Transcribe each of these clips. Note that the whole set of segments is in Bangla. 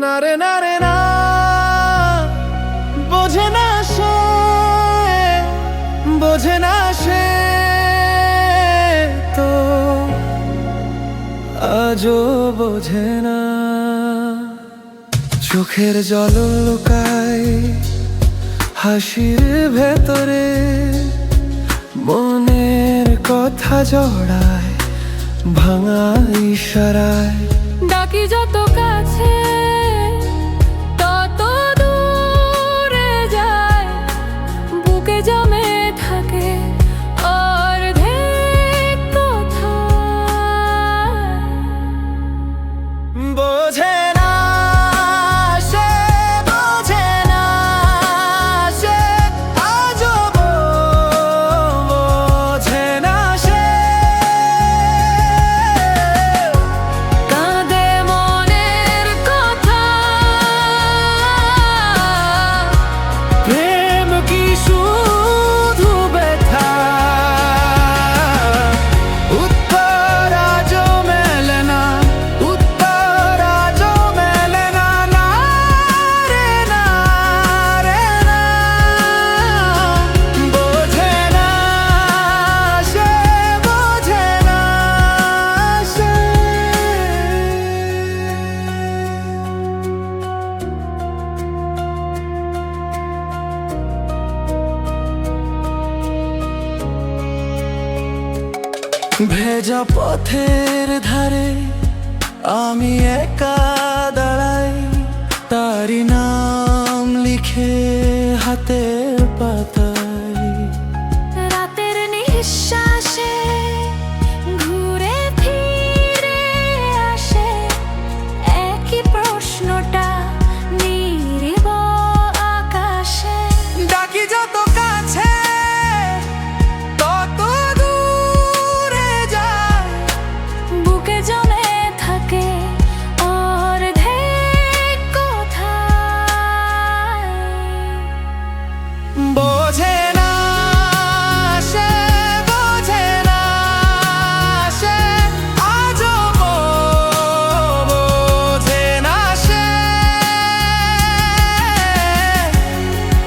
না রে না রে না, বোঝে না সে, বোঝে না সে তো আজও বোঝে না। চোখের জল লুকায় হাসির ভেতরে, মনের কথা জড়ায় ভাঙা ইশারায়। ডাকি যত কাছে তত দূরে যায়, বুকে জমে থাকে অর্ধেক কথা। বোঝে না সে, বোঝে না সে, আজও বোঝে না সে। কাঁদে মনের কথা, প্রেম কি শুধু ব্যথা, উত্তর আজও মেলে না, উত্তর আজও মেলে না। না রে না রে না, বোঝে না সে, বোঝে না সে। ভেজা পথের ধারে আমি একা দাঁড়াই, তারি নাম লিখে হাতের পাতায়। রাতের নিঃশ্বাসে ঘুরে ফিরে আসে একই প্রশ্নটা নির্ব আকাশে। ডাকি যত কাছে তত দূরে যায়, বুকে জমে থাকে অর্ধেক কথা। বোঝে না সে, বোঝে না সে, আজও বোঝে না সে।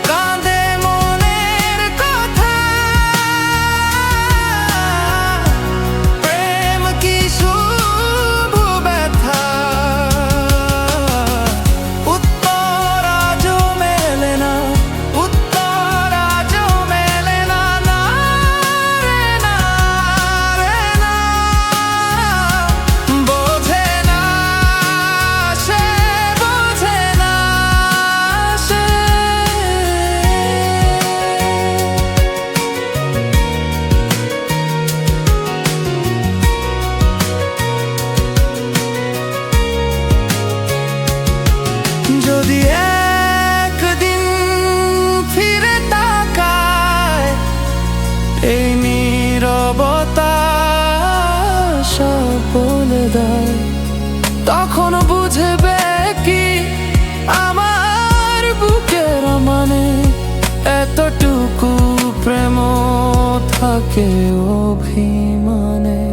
কাঁদে মনের কথা, প্রেম কি শুধু ব্যথা, উত্তর আজও মেলে না, উত্তর আজও মেলে না। না রে না রে না, বোঝে না সে, বোঝে না সে। যদি একদিন ফিরে তাকায় এই নীরবতা সব বলে দেয়, তখন বুঝবে কি আমার বুকের মানে এতটুকু প্রেম থাকে অভিমানে।